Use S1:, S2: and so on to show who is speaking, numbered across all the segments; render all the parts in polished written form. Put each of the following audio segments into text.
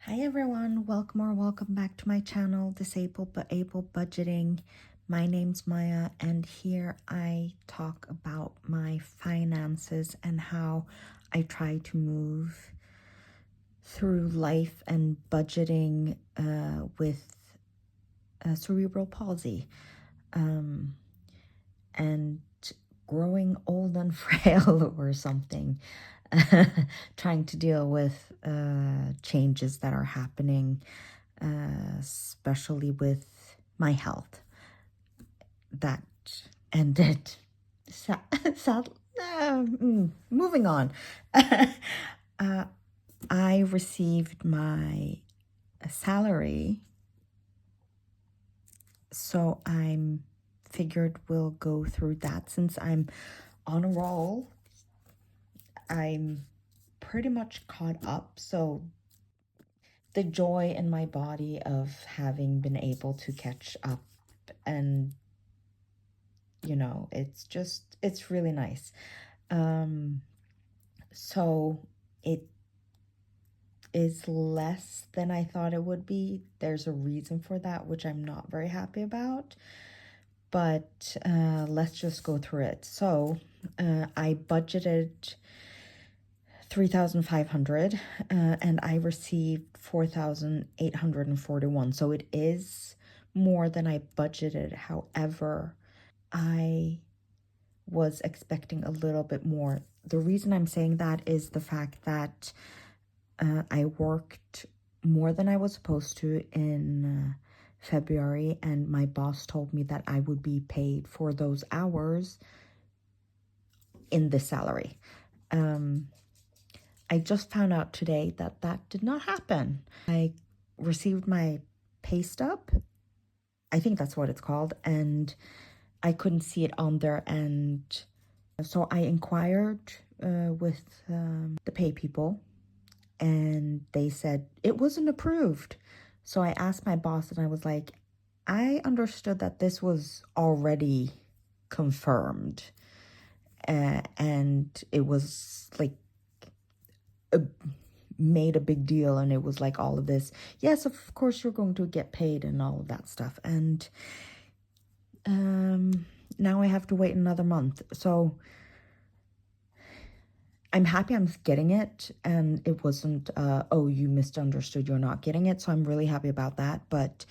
S1: Hi everyone, welcome or welcome back to my channel, Disabled But Able Budgeting. My name's Maya and here I talk about my finances and how I try to move through life and budgeting with cerebral palsy and growing old and frail or something. Trying to deal with changes that are happening, especially with my health. That ended. Sad. Moving on. I received my salary, so I'm figured we'll go through that since I'm on a roll. I'm pretty much caught up, so the joy in my body of having been able to catch up and it's really nice. So it is less than I thought it would be. There's a reason for that, which I'm not very happy about, but let's just go through it. So I budgeted 3,500 and I received 4,841. So it is more than I budgeted. However, I was expecting a little bit more. The reason I'm saying that is the fact that I worked more than I was supposed to in February, and my boss told me that I would be paid for those hours in the salary. I just found out today that that did not happen. I received my pay stub, I think that's what it's called, and I couldn't see it on there, and so I inquired with the pay people, and they said it wasn't approved. So I asked my boss, and I was like, I understood that this was already confirmed, and it was like made a big deal, and it was like all of this, yes, of course you're going to get paid and all of that stuff. And now I have to wait another month. So I'm happy I'm getting it, and it wasn't, oh, you misunderstood, you're not getting it. So I'm really happy about that. But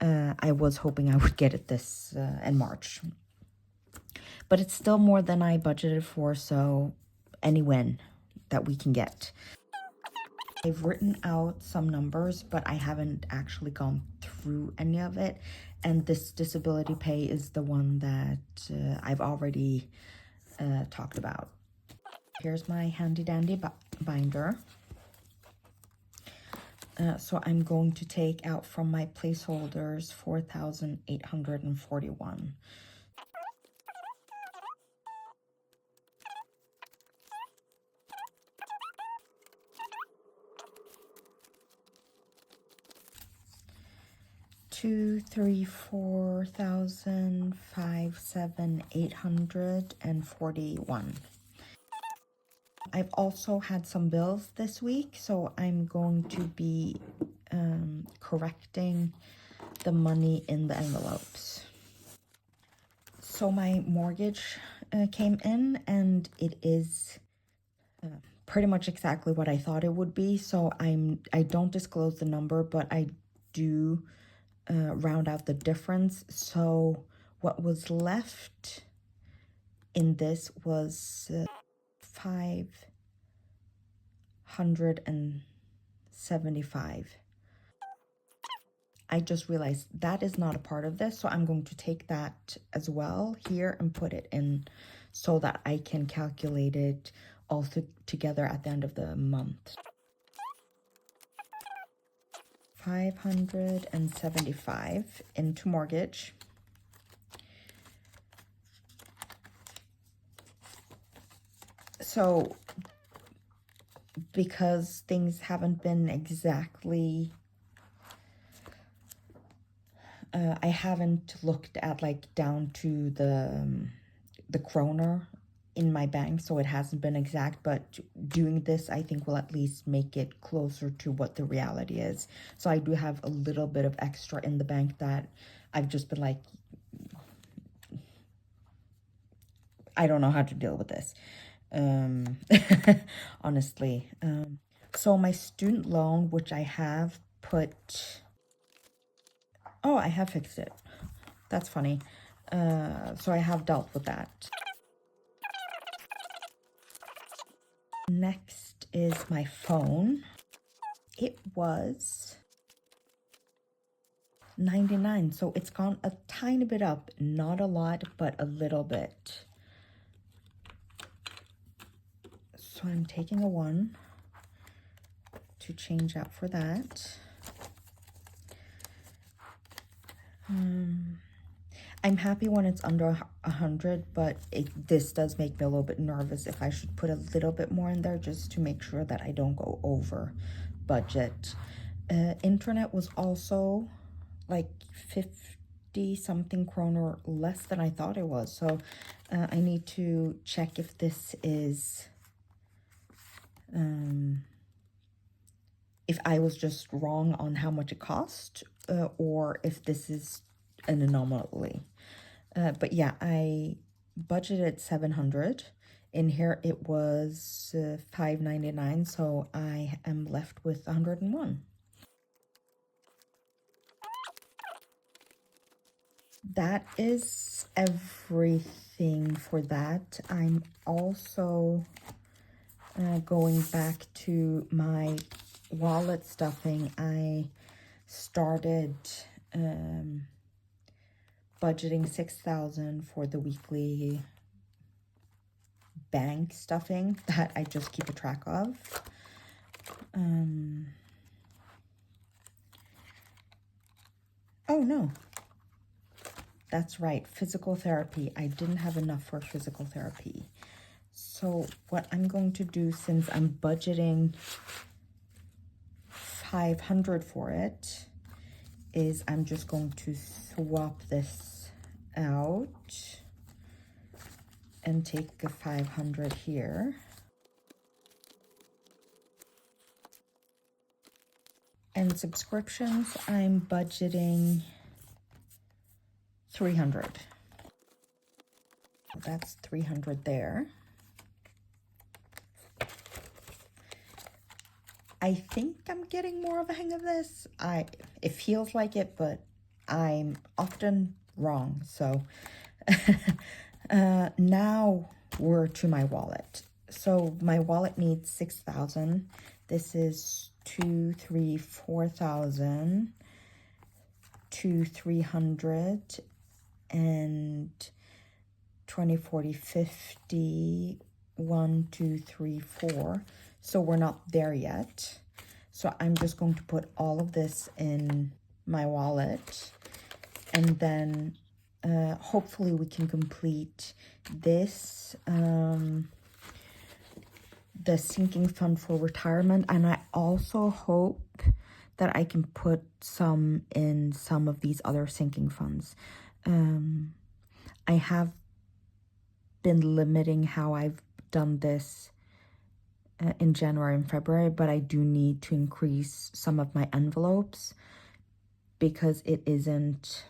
S1: I was hoping I would get it this in March. But it's still more than I budgeted for, so any win that we can get. I've written out some numbers, but I haven't actually gone through any of it. And this disability pay is the one that I've already talked about. Here's my handy dandy binder. So I'm going to take out from my placeholders 4,841. Two, three, 4,000, 5, 7, 841. I've also had some bills this week, so I'm going to be correcting the money in the envelopes. So my mortgage came in, and it is pretty much exactly what I thought it would be. So I don't disclose the number, but I do round out the difference. So what was left in this was 575. I just realized that is not a part of this, so I'm going to take that as well here and put it in so that I can calculate it all together at the end of the month. 575 into mortgage. So because things haven't been exactly, I haven't looked at like down to the kroner in my bank, so it hasn't been exact, but doing this I think will at least make it closer to what the reality is. So I do have a little bit of extra in the bank that I've just been like, I don't know how to deal with this. Honestly. So my student loan, which I have put, oh, I have fixed it. That's funny. So I have dealt with that. Next is my phone. It was $99, so it's gone a tiny bit up. Not a lot, but a little bit. So I'm taking a 1 to change out for that. I'm happy when it's under 100, but this does make me a little bit nervous if I should put a little bit more in there just to make sure that I don't go over budget. Internet was also like 50 something kroner less than I thought it was. So I need to check if this is, if I was just wrong on how much it cost, or if this is an anomaly. But yeah, I budgeted 700. In here it was 599, so I am left with 101. That is everything for that. I'm also going back to my wallet stuffing. I started budgeting 6,000 for the weekly bank stuffing that I just keep a track of. Oh no, that's right, physical therapy. I didn't have enough for physical therapy. So what I'm going to do, since I'm budgeting 500 for it, is I'm just going to swap this out and take a 500 here. And subscriptions, I'm budgeting 300. That's 300 there. I think I'm getting more of a hang of this. It feels like it, but I'm often wrong. So now we're to my wallet. So my wallet needs 6,000. This is 2, 3, 4,000, 2, 300, and 20, 40, 50, 1, 2, 3, 4. So we're not there yet. So I'm just going to put all of this in my wallet, and then hopefully we can complete this, the sinking fund for retirement. And I also hope that I can put some in some of these other sinking funds. I have been limiting how I've done this in January and February, but I do need to increase some of my envelopes because it isn't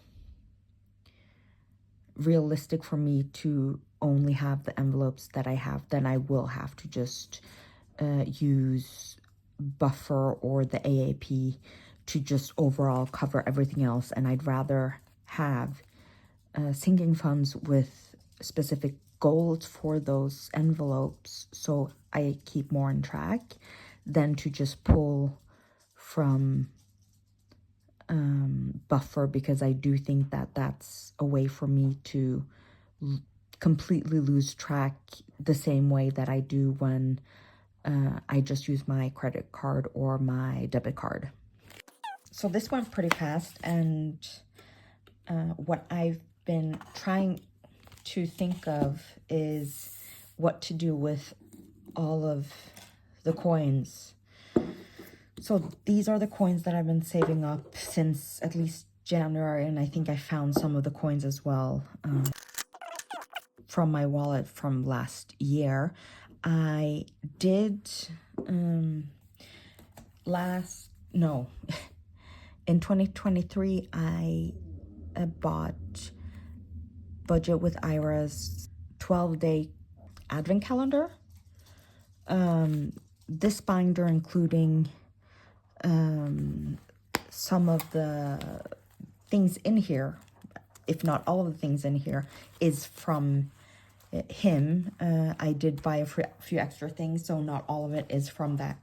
S1: realistic for me to only have the envelopes that I have. Then I will have to just use buffer or the AAP to just overall cover everything else. And I'd rather have sinking funds with specific goals for those envelopes so I keep more on track than to just pull from buffer, because I do think that that's a way for me to completely lose track the same way that I do when I just use my credit card or my debit card. So this went pretty fast, and what I've been trying to think of is what to do with all of the coins. So these are the coins that I've been saving up since at least January, and I think I found some of the coins as well from my wallet from last year. I did in 2023 I bought Budget with Ira's 12-day advent calendar. This binder, including some of the things in here, if not all of the things in here, is from him. I did buy a few extra things, so not all of it is from that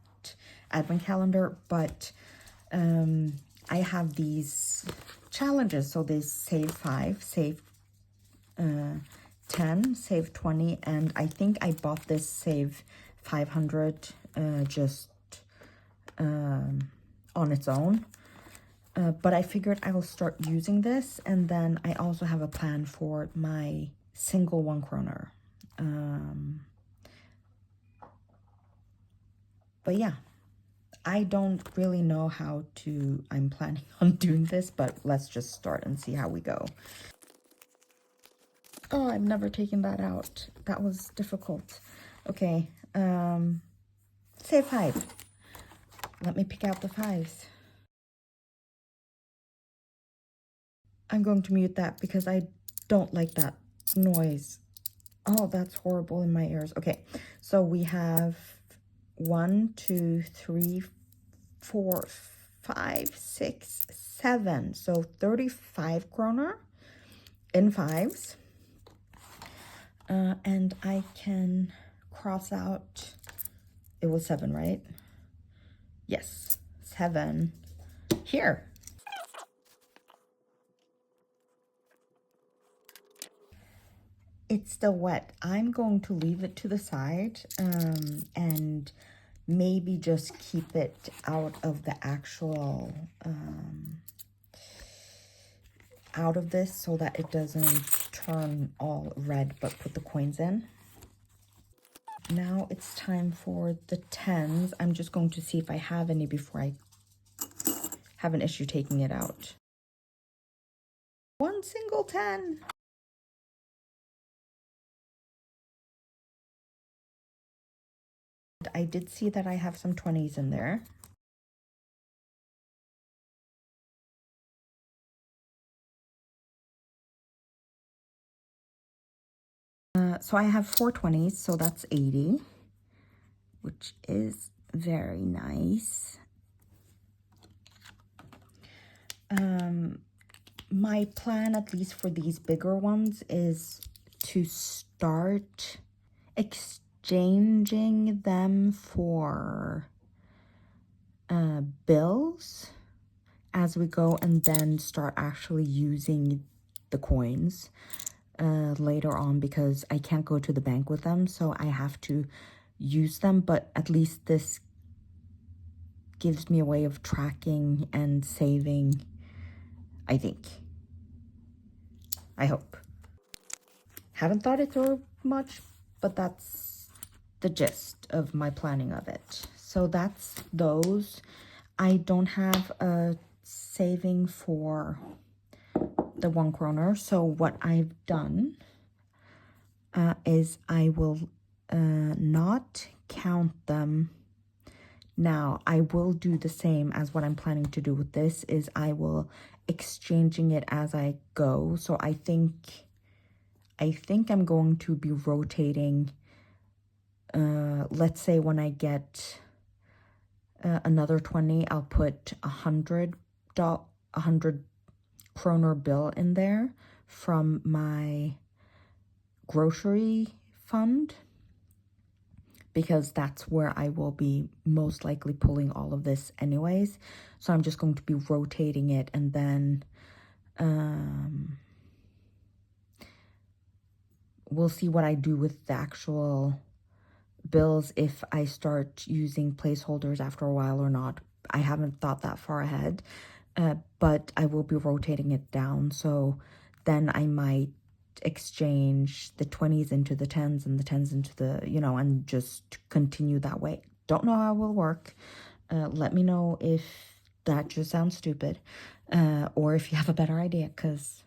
S1: advent calendar, but I have these challenges. So there's save 5, save 10, save 20, and I think I bought this save 500 just on its own. But I figured I will start using this, and then I also have a plan for my single 1 kroner. But yeah, I don't really know how I'm planning on doing this, but let's just start and see how we go. Oh, I've never taken that out. That was difficult. Okay, save 5. Let me pick out the 5s. I'm going to mute that because I don't like that noise. Oh, that's horrible in my ears. Okay, so we have 1, 2, 3, 4, 5, 6, 7. So 35 kroner in 5s. And I can cross out, it was 7, right? Yes, 7 here. It's still wet. I'm going to leave it to the side and maybe just keep it out of the actual, out of this so that it doesn't turn all red, but put the coins in. Now it's time for the 10s. I'm just going to see if I have any before I have an issue taking it out. 1 single 10. I did see that I have some 20s in there. So I have 4 20s, so that's 80, which is very nice. My plan, at least for these bigger ones, is to start exchanging them for bills as we go, and then start actually using the coins later on, because I can't go to the bank with them, so I have to use them. But at least this gives me a way of tracking and saving, I think. I hope. Haven't thought it through much, but that's the gist of my planning of it. So that's those. I don't have a saving for the 1 kroner. So what I've done is I will not count them now. I will do the same as what I'm planning to do with this, is I will exchanging it as I go. So I think I'm going to be rotating, let's say when I get another 20, I'll put 100 kroner bill in there from my grocery fund, because that's where I will be most likely pulling all of this anyways. So I'm just going to be rotating it, and then we'll see what I do with the actual bills, if I start using placeholders after a while or not. I haven't thought that far ahead, but I will be rotating it down. So then I might exchange the 20s into the 10s and the 10s into the, and just continue that way. Don't know how it will work. Let me know if that just sounds stupid, or if you have a better idea, because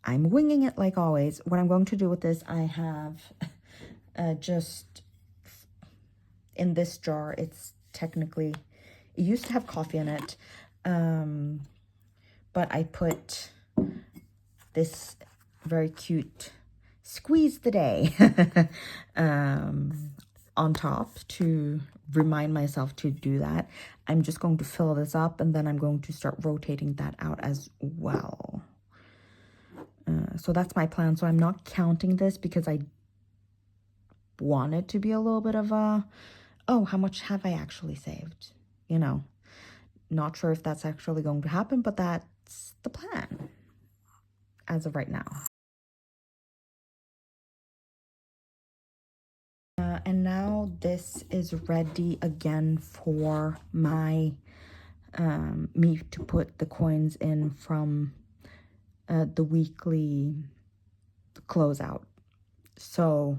S1: I'm winging it like always. What I'm going to do with this, I have just in this jar, it's technically, it used to have coffee in it, but I put this very cute squeeze the day on top to remind myself to do that. I'm just going to fill this up, and then I'm going to start rotating that out as well. So that's my plan. So I'm not counting this because I want it to be a little bit of a, oh, how much have I actually saved? You know, not sure if that's actually going to happen, but that's the plan as of right now. And now this is ready again for my me to put the coins in from the weekly closeout. So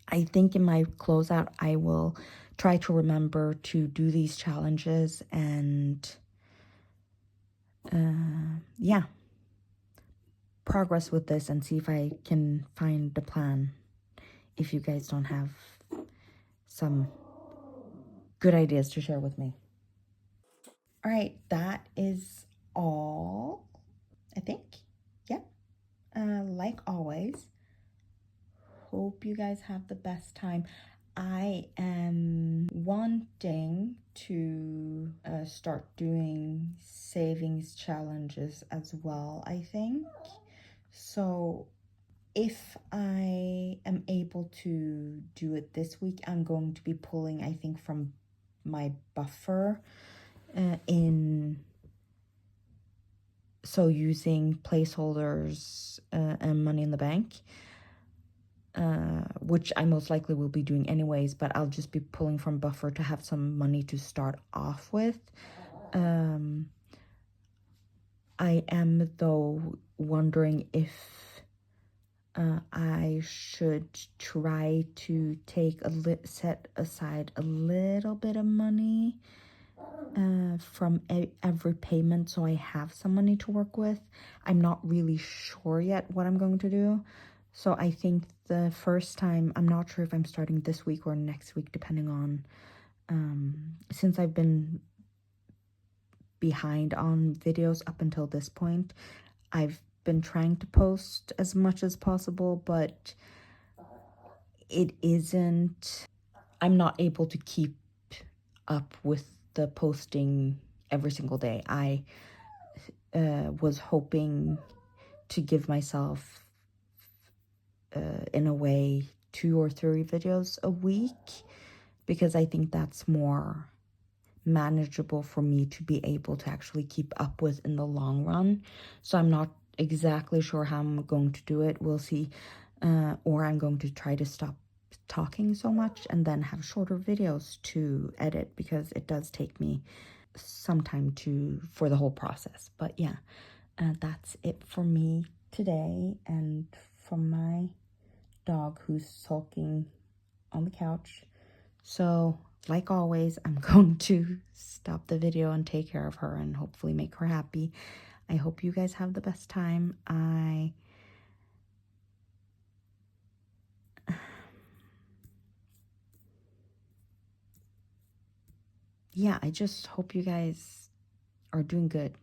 S1: I think in my closeout I will try to remember to do these challenges and yeah, progress with this and see if I can find the plan if you guys don't have some good ideas to share with me. All right, that is all, I think. Yeah. Like always, hope you guys have the best time. I am wanting to start doing savings challenges as well, I think. So if I am able to do it this week, I'm going to be pulling, I think, from my buffer so using placeholders and money in the bank, which I most likely will be doing anyways, but I'll just be pulling from buffer to have some money to start off with. I am, though, wondering if I should try to take set aside a little bit of money from every payment so I have some money to work with. I'm not really sure yet what I'm going to do. So I think the first time, I'm not sure if I'm starting this week or next week, depending on, since I've been behind on videos up until this point, I've been trying to post as much as possible, but it isn't, I'm not able to keep up with the posting every single day. I was hoping to give myself, in a way, 2 or 3 videos a week, because I think that's more manageable for me to be able to actually keep up with in the long run. So I'm not exactly sure how I'm going to do it. We'll see. Or I'm going to try to stop talking so much and then have shorter videos to edit, because it does take me some time for the whole process. But yeah, that's it for me today, and from my dog who's sulking on the couch. So like always, I'm going to stop the video and take care of her and hopefully make her happy. I hope you guys have the best time. Yeah, I just hope you guys are doing good.